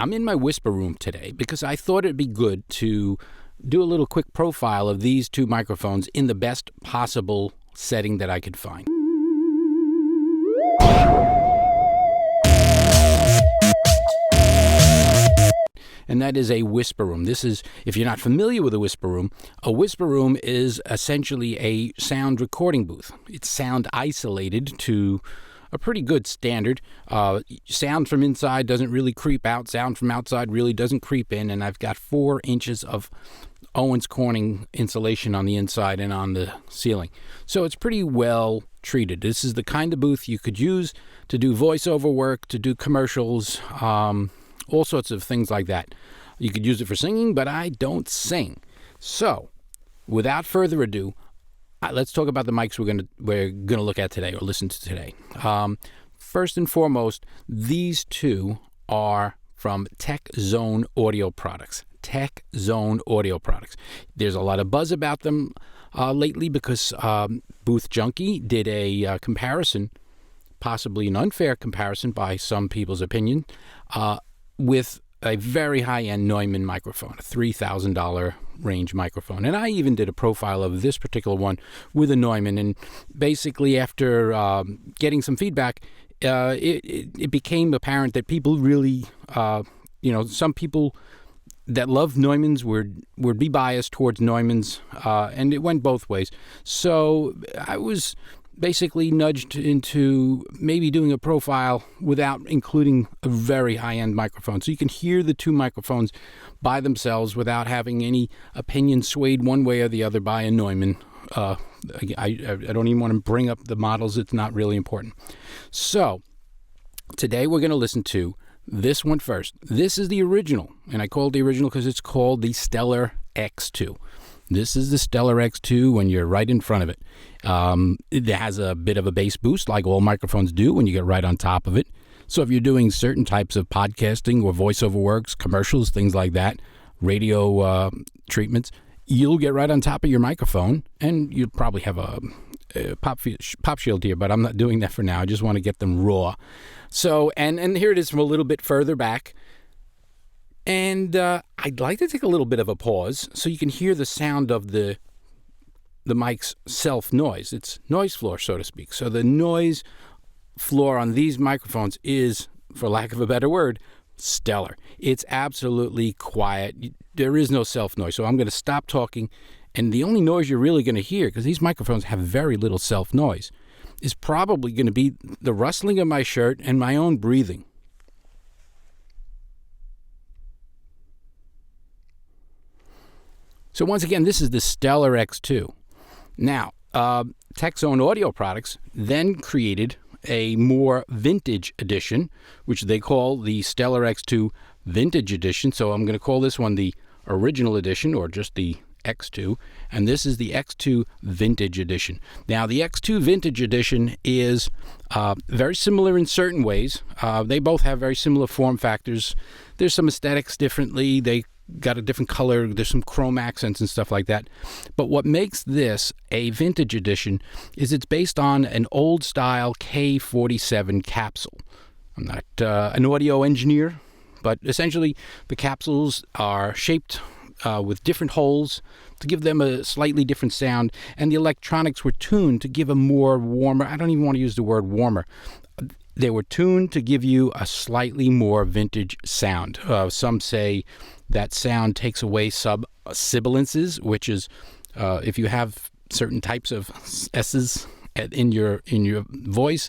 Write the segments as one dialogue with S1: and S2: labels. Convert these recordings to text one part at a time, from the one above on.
S1: I'm in my WhisperRoom today because I thought it'd be good to do a little quick profile of these two microphones in the best possible setting that I could find. And that is a WhisperRoom. This is, if you're not familiar with a WhisperRoom is essentially a sound recording booth. It's sound isolated to a pretty good standard. Sound from inside doesn't really creep out. Sound from outside really doesn't creep in. And I've got 4 inches of Owens Corning insulation on the inside and on the ceiling. So it's pretty well treated. This is the kind of booth you could use to do voiceover work, to do commercials, all sorts of things like that. You could use it for singing, but I don't sing. So, without further ado, let's talk about the mics we're gonna look at today or listen to today. First and foremost, these two are from TechZone Audio Products. TechZone Audio Products. There's a lot of buzz about them lately because Booth Junkie did a comparison, possibly an unfair comparison by some people's opinion, with a very high-end Neumann microphone, a $3,000 range microphone. And I even did a profile of this particular one with a Neumann. And basically, after getting some feedback, it became apparent that people really, some people that love Neumanns would be biased towards Neumanns, and it went both ways. So I was basically nudged into maybe doing a profile without including a very high-end microphone. So you can hear the two microphones by themselves without having any opinion swayed one way or the other by a Neumann. I don't even want to bring up the models. It's not really important. So today we're going to listen to this one first. This is the original, and I call it the original because it's called the Stellar X2. This is the Stellar X2 when you're right in front of it. It has a bit of a bass boost like all microphones do when you get right on top of it. So if you're doing certain types of podcasting or voiceover works, commercials, things like that, radio treatments, you'll get right on top of your microphone, and you'll probably have a pop shield here, but I'm not doing that for now. I just want to get them raw. So, and here it is from a little bit further back. And I'd like to take a little bit of a pause so you can hear the sound of the mic's self-noise. It's noise floor, so to speak. So the noise floor on these microphones is, for lack of a better word, stellar. It's absolutely quiet. There is no self-noise. So I'm going to stop talking, and the only noise you're really going to hear, because these microphones have very little self-noise, is probably going to be the rustling of my shirt and my own breathing. So once again, this is the Stellar X2. Now, TechZone Audio Products then created a more vintage edition, which they call the Stellar X2 Vintage Edition. So I'm going to call this one the original edition, or just the X2, and this is the X2 Vintage Edition. Now, the X2 Vintage Edition is very similar in certain ways. They both have very similar form factors. There's some aesthetics differently. They got a different color. There's some chrome accents and stuff like that. But what makes this a vintage edition is it's based on an old style K47 capsule. I'm not an audio engineer, but essentially the capsules are shaped with different holes to give them a slightly different sound, and the electronics were tuned to give a more warmer, I don't even want to use the word warmer, they were tuned to give you a slightly more vintage sound. Some say that sound takes away sibilances, which is if you have certain types of S's in your voice,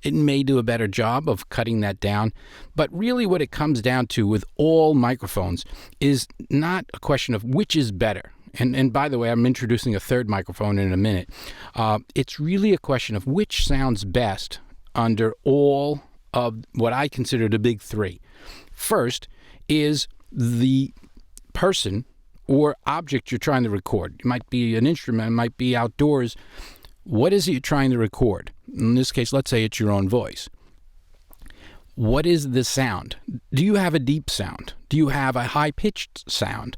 S1: it may do a better job of cutting that down. But really what it comes down to with all microphones is not a question of which is better. And by the way, I'm introducing a third microphone in a minute. It's really a question of which sounds best under all of what I consider the big three. First is the person or object you're trying to record. It might be an instrument, it might be outdoors. What is it you're trying to record? In this case, let's say it's your own voice. What is the sound? Do you have a deep sound? Do you have a high-pitched sound?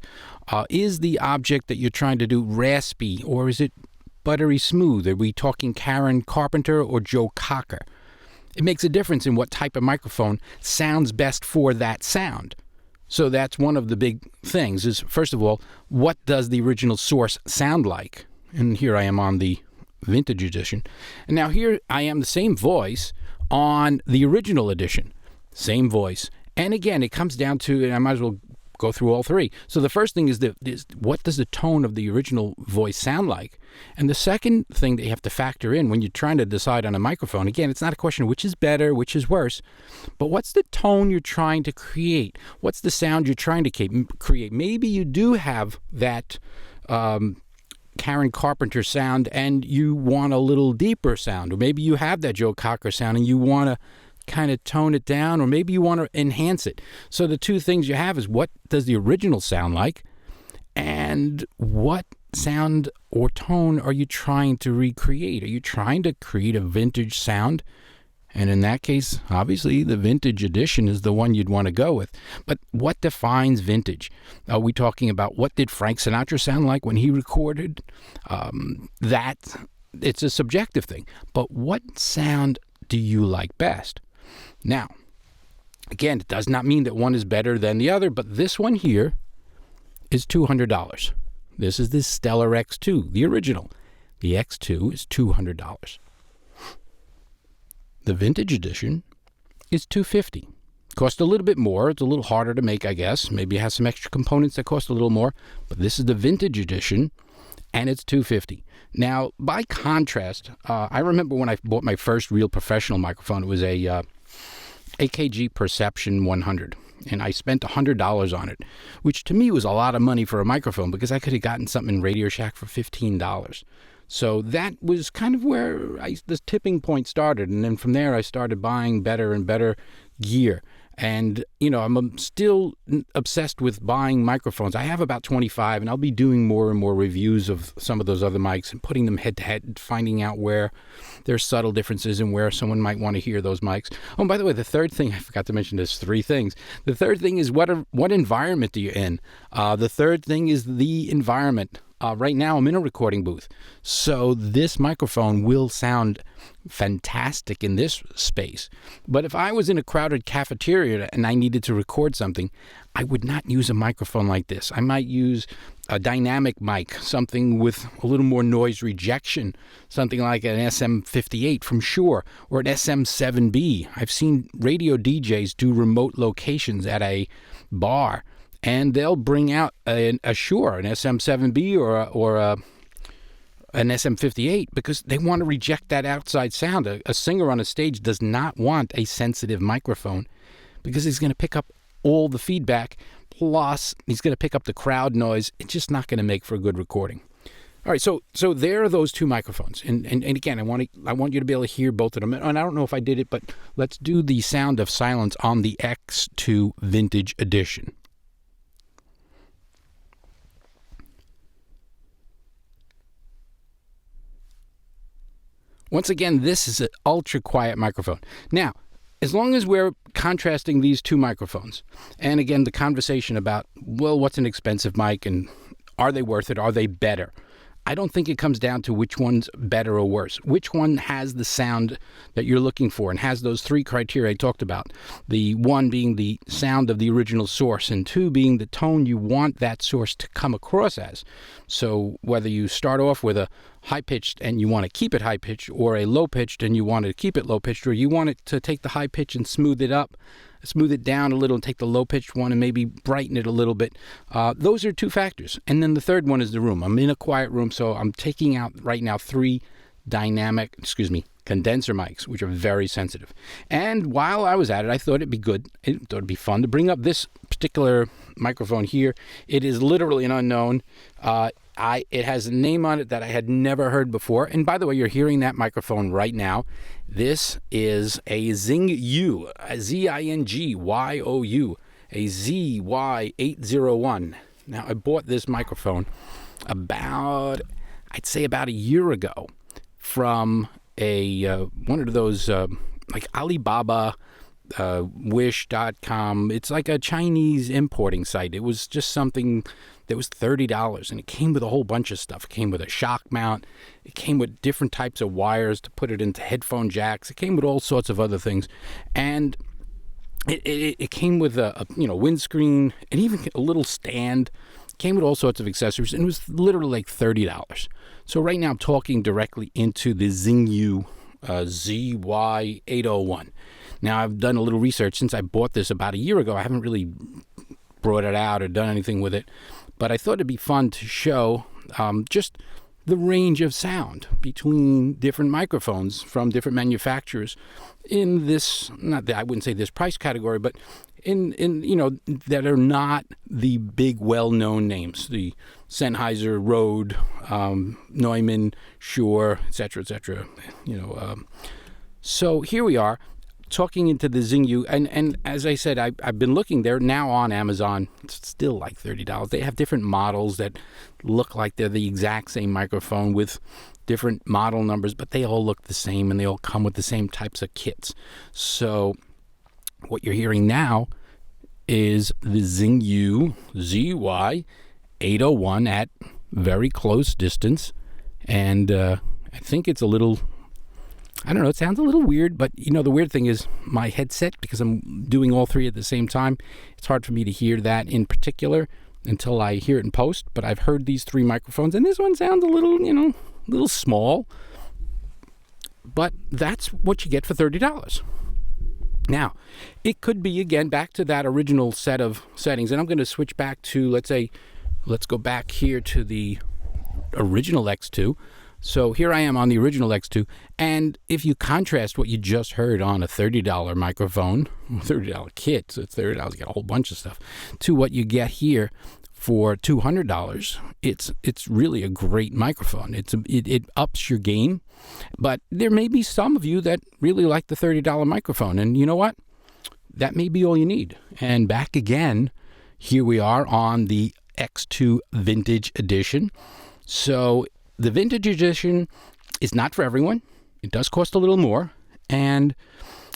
S1: Is the object that you're trying to do raspy, or is it buttery smooth? Are we talking Karen Carpenter or Joe Cocker? It makes a difference in what type of microphone sounds best for that sound. So that's one of the big things is, first of all, what does the original source sound like? And here I am on the vintage edition. And now here I am, the same voice on the original edition. Same voice. And again, it comes down to, and I might as well go through all three. So the first thing is what does the tone of the original voice sound like? And the second thing that you have to factor in when you're trying to decide on a microphone, again, it's not a question of which is better, which is worse, but what's the tone you're trying to create? What's the sound you're trying to create? Maybe you do have that Karen Carpenter sound and you want a little deeper sound, or maybe you have that Joe Cocker sound and you want to kind of tone it down, or maybe you want to enhance it. So the two things you have is what does the original sound like, and what sound or tone are you trying to recreate? Are you trying to create a vintage sound? And in that case, obviously, the vintage edition is the one you'd want to go with. But what defines vintage? Are we talking about what did Frank Sinatra sound like when he recorded? That it's a subjective thing. But what sound do you like best? Now, again, it does not mean that one is better than the other, but this one here is $200. This is the Stellar X2, the original. The X2 is $200. The vintage edition is $250. Cost a little bit more. It's a little harder to make, I guess. Maybe it has some extra components that cost a little more, but this is the vintage edition, and it's $250. Now, by contrast, I remember when I bought my first real professional microphone. It was a AKG Perception 100, and I spent $100 on it, which to me was a lot of money for a microphone because I could have gotten something in Radio Shack for $15. So that was kind of where this tipping point started, and then from there I started buying better and better gear. And, you know, I'm still obsessed with buying microphones. I have about 25, and I'll be doing more and more reviews of some of those other mics and putting them head to head and finding out where there's subtle differences and where someone might want to hear those mics. Oh, and by the way, the third thing, I forgot to mention, there's three things. The third thing is what environment are you in? The third thing is the environment. Right now I'm in a recording booth, so this microphone will sound fantastic in this space. But if I was in a crowded cafeteria and I needed to record something, I would not use a microphone like this. I might use a dynamic mic, something with a little more noise rejection, something like an SM58 from Shure or an SM7B. I've seen radio DJs do remote locations at a bar, and they'll bring out a Shure, an SM7B or an SM58, because they want to reject that outside sound. A singer on a stage does not want a sensitive microphone because he's going to pick up all the feedback, plus he's going to pick up the crowd noise. It's just not going to make for a good recording. All right, so there are those two microphones, and again, I want you to be able to hear both of them. And I don't know if I did it, but let's do the sound of silence on the X2 Vintage Edition. Once again, this is an ultra quiet microphone. Now, as long as we're contrasting these two microphones, and again, the conversation about, well, what's an expensive mic and are they worth it? Are they better? I don't think it comes down to which one's better or worse. Which one has the sound that you're looking for and has those three criteria I talked about. The one being the sound of the original source, and two being the tone you want that source to come across as. So whether you start off with a high-pitched and you want to keep it high-pitched, or a low-pitched and you want to keep it low-pitched, or you want it to take the high-pitch and smooth it down a little and take the low-pitched one and maybe brighten it a little bit. Those are two factors. And then the third one is the room. I'm in a quiet room, so I'm taking out right now three condenser mics, which are very sensitive. And while I was at it, I thought it'd be fun to bring up this particular microphone here. It is literally an unknown. It has a name on it that I had never heard before. And by the way, you're hearing that microphone right now. This is a Zingyu, a Zingyu, a ZY801. Now, I bought this microphone about a year ago from one of those like Alibaba, Wish.com. It's like a Chinese importing site. It was just something that was $30, and it came with a whole bunch of stuff. It came with a shock mount. It came with different types of wires to put it into headphone jacks. It came with all sorts of other things. And It came with a windscreen and even a little stand. Came with all sorts of accessories, and it was literally like $30. So right now I'm talking directly into the Xingyu ZY801. Now I've done a little research since I bought this about a year ago. I haven't really brought it out or done anything with it, but I thought it'd be fun to show just the range of sound between different microphones from different manufacturers in this, I wouldn't say this price category, but in that are not the big well-known names, the Sennheiser, Rode, Neumann, Shure, etc., etc. So here we are talking into the Xingyu, and as I said, I've been looking. They're now on Amazon. It's still like $30. They have different models that look like they're the exact same microphone with different model numbers, but they all look the same and they all come with the same types of kits. So what you're hearing now is the Xingyu ZY801 at very close distance, and I think it's a little, I don't know, it sounds a little weird, but the weird thing is my headset, because I'm doing all three at the same time, it's hard for me to hear that in particular until I hear it in post. But I've heard these three microphones, and this one sounds a little, little small, but that's what you get for $30. Now, it could be, again, back to that original set of settings, and I'm going to switch back to, let's go back here to the original X2. So here I am on the original X2, and if you contrast what you just heard on a $30 microphone, $30 kit, so it's $30, you get a whole bunch of stuff, to what you get here for $200, it's really a great microphone. It ups your game, but there may be some of you that really like the $30 microphone, and you know what? That may be all you need. And back again, here we are on the X2 Vintage Edition. So the Vintage Edition is not for everyone. It does cost a little more, and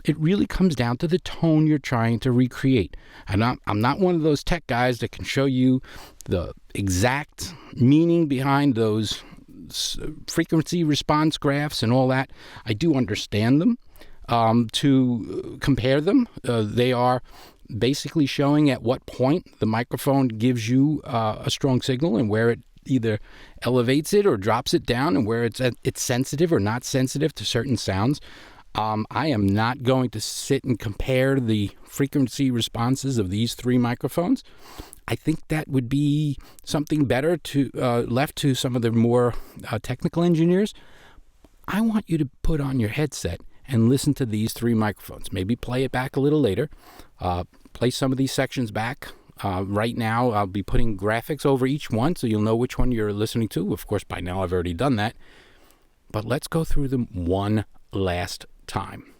S1: it really comes down to the tone you're trying to recreate. I'm not one of those tech guys that can show you the exact meaning behind those frequency response graphs and all that. I do understand them. To compare them, they are basically showing at what point the microphone gives you a strong signal and where it either elevates it or drops it down, and where it's sensitive or not sensitive to certain sounds. I am not going to sit and compare the frequency responses of these three microphones. I think that would be something better to left to some of the more technical engineers. I want you to put on your headset and listen to these three microphones. Maybe play it back a little later. Play some of these sections back. Right now, I'll be putting graphics over each one, so you'll know which one you're listening to. Of course, by now I've already done that. But let's go through them one last time.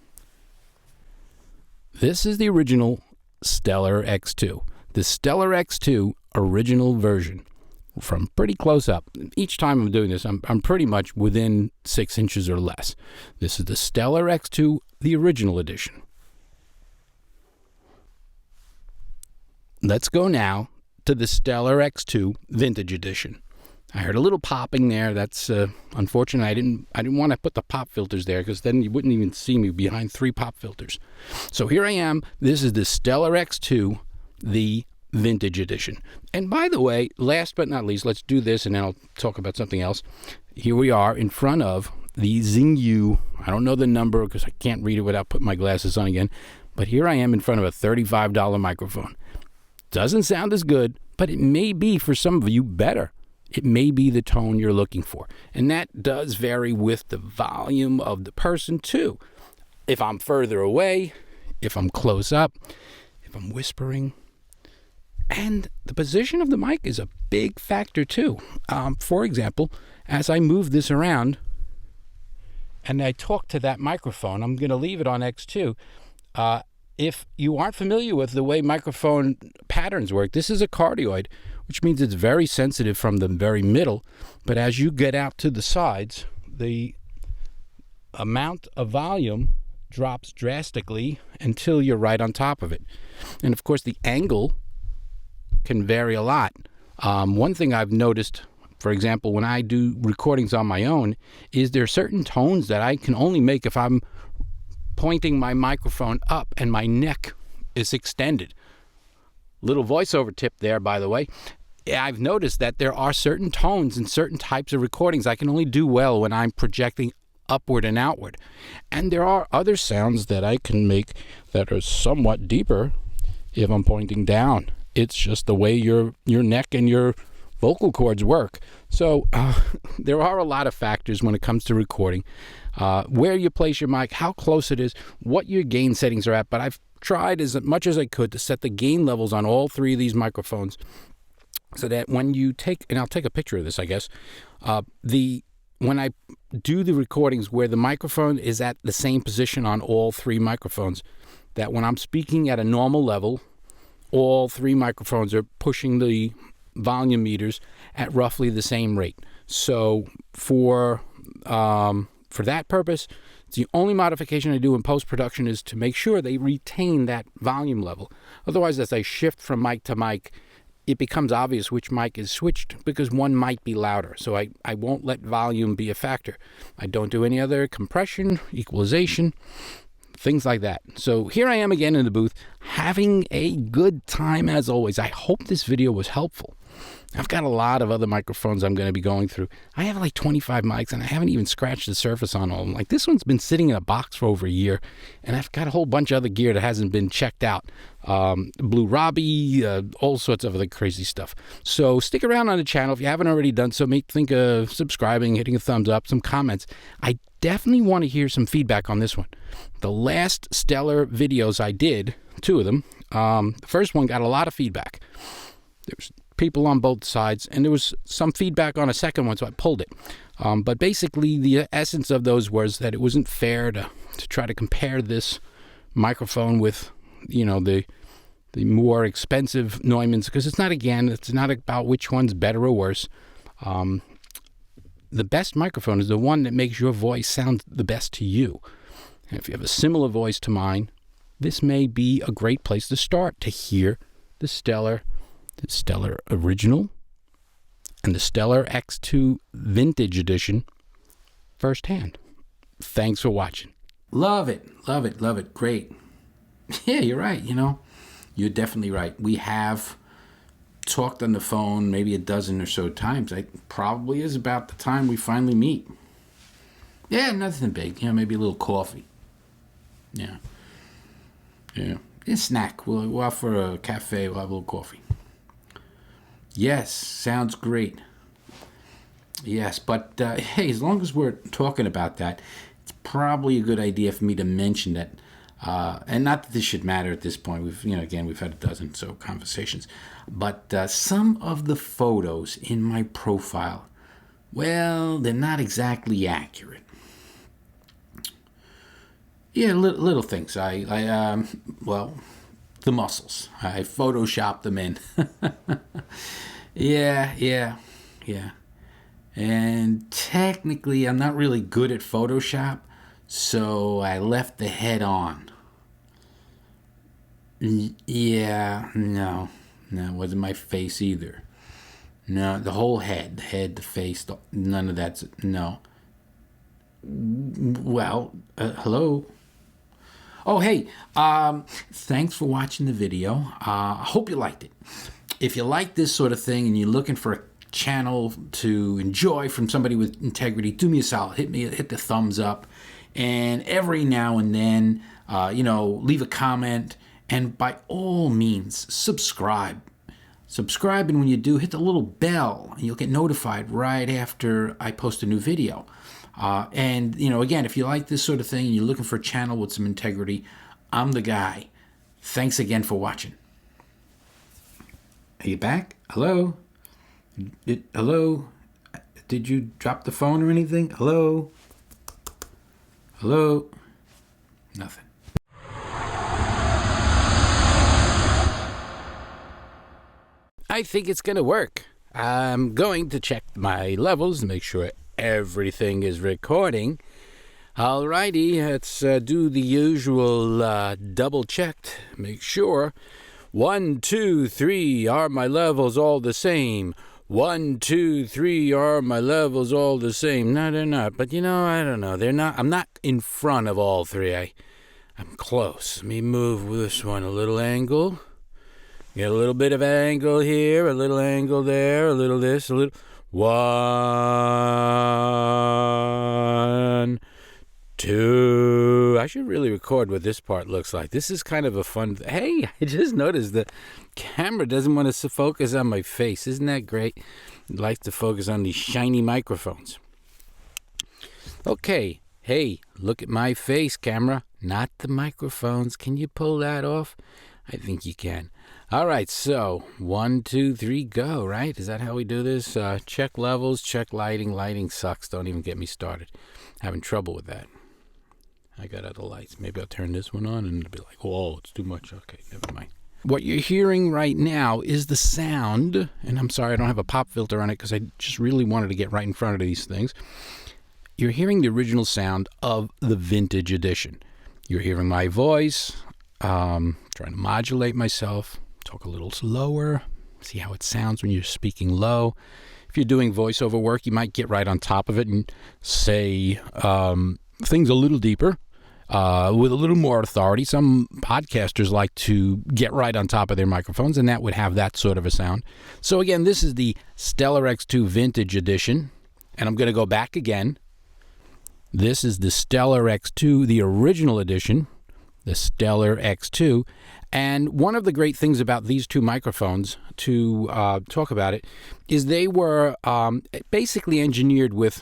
S1: This is the original Stellar X2. The Stellar X2 original version, from pretty close up. Each time I'm doing this, I'm pretty much within 6 inches or less. This is the Stellar X2, the original edition. Let's go now to the Stellar X2 Vintage Edition. I heard a little popping there. That's unfortunate. I didn't want to put the pop filters there, because then you wouldn't even see me behind 3 pop filters. So here I am. This is the Stellar X2, the Vintage Edition. And by the way, last but not least, let's do this and then I'll talk about something else. Here we are in front of the Xingyu. I don't know the number because I can't read it without putting my glasses on again. But here I am in front of a $35 microphone. Doesn't sound as good, but it may be, for some of you, better. It may be the tone you're looking for. And that does vary with the volume of the person, too. If I'm further away, if I'm close up, if I'm whispering. And the position of the mic is a big factor, too. For example, as I move this around and I talk to that microphone, I'm going to leave it on X2. If you aren't familiar with the way microphone patterns work, this is a cardioid, which means it's very sensitive from the very middle. But as you get out to the sides, the amount of volume drops drastically until you're right on top of it. And of course, the angle can vary a lot. One thing I've noticed, for example, when I do recordings on my own, is there are certain tones that I can only make if I'm pointing my microphone up and my neck is extended. Little voiceover tip there, by the way. I've noticed that there are certain tones and certain types of recordings I can only do well when I'm projecting upward and outward. And there are other sounds that I can make that are somewhat deeper if I'm pointing down. It's just the way your neck and your vocal cords work. So there are a lot of factors when it comes to recording. Where you place your mic, how close it is, what your gain settings are at. But I've tried as much as I could to set the gain levels on all three of these microphones so that when you take, and I'll take a picture of this, I guess, when I do the recordings where the microphone is at the same position on all three microphones, that when I'm speaking at a normal level, all three microphones are pushing the volume meters at roughly the same rate. So for that purpose, the only modification I do in post-production is to make sure they retain that volume level. Otherwise, as I shift from mic to mic, it becomes obvious which mic is switched because one might be louder. So I won't let volume be a factor. I don't do any other compression, equalization, things like that. So here I am again in the booth, having a good time as always. I hope this video was helpful. I've got a lot of other microphones I'm going to be going through. I have like 25 mics, and I haven't even scratched the surface on all of them. Like, this one's been sitting in a box for over a year, and I've got a whole bunch of other gear that hasn't been checked out. Blue Robbie, all sorts of other crazy stuff. So stick around on the channel. If you haven't already done so, think of subscribing, hitting a thumbs up, some comments. I definitely want to hear some feedback on this one. The last stellar videos I did, 2 of them, the first one got a lot of feedback. There's people on both sides, and there was some feedback on a second one, so I pulled it. But basically, the essence of those was that it wasn't fair to try to compare this microphone with, the more expensive Neumanns, because it's not about which one's better or worse. The best microphone is the one that makes your voice sound the best to you. And if you have a similar voice to mine, this may be a great place to start to hear the Stellar Original and the Stellar X2 Vintage Edition firsthand. Thanks for watching. Love it. Great. Yeah, you're right. You're definitely right. We have talked on the phone maybe a dozen or so times. It probably is about the time we finally meet. Yeah, nothing big. Maybe a little coffee. Yeah. A snack. We'll out for a cafe. We'll have a little coffee. Yes, sounds great. Yes, but hey, as long as we're talking about that, it's probably a good idea for me to mention that, and not that this should matter at this point. We've had a dozen so conversations, but some of the photos in my profile, well, they're not exactly accurate. Yeah, little things. The muscles. I photoshopped them in. Yeah. And technically, I'm not really good at Photoshop, so I left the head on. Yeah, no, it wasn't my face either. No, the whole head, the face, none of that's, no. Well, hello. Oh, hey, thanks for watching the video. I hope you liked it. If you like this sort of thing and you're looking for a channel to enjoy from somebody with integrity, do me a solid. Hit the thumbs up. And every now and then, leave a comment. And by all means, subscribe. And when you do, hit the little bell. And you'll get notified right after I post a new video. And again, if you like this sort of thing and you're looking for a channel with some integrity, I'm the guy. Thanks again for watching. Are you back? Hello? Hello? Did you drop the phone or anything? Hello? Nothing. I think it's going to work. I'm going to check my levels to make sure everything is recording. Alrighty, let's do the usual double check. Make sure. 1, 2, 3, are my levels all the same? 1, 2, 3, are my levels all the same? No, they're not. But I don't know. They're not. I'm not in front of all three. I'm close. Let me move this one a little angle. Get a little bit of angle here, a little angle there, a little this, a little... 1, 2. I should really record what this part looks like. This is kind of a fun... Hey, I just noticed the camera doesn't want to focus on my face. Isn't that great? It likes to focus on these shiny microphones. Okay. Hey, look at my face, camera, not the microphones. Can you pull that off? I think you can. All right, so 1, 2, 3, go, right? Is that how we do this? Check levels, check lighting. Lighting sucks. Don't even get me started. Having trouble with that. I got other lights. Maybe I'll turn this one on and it'll be like, oh, it's too much. Okay, never mind. What you're hearing right now is the sound, and I'm sorry I don't have a pop filter on it because I just really wanted to get right in front of these things. You're hearing the original sound of the vintage edition. You're hearing my voice, trying to modulate myself, talk a little slower, see how it sounds when you're speaking low. If you're doing voiceover work, you might get right on top of it and say things a little deeper, with a little more authority. Some podcasters like to get right on top of their microphones, and that would have that sort of a sound. So again, this is the Stellar X2 Vintage Edition, and I'm going to go back again. This is the Stellar X2, the original edition, the Stellar X2. And one of the great things about these two microphones, to talk about it, is they were basically engineered with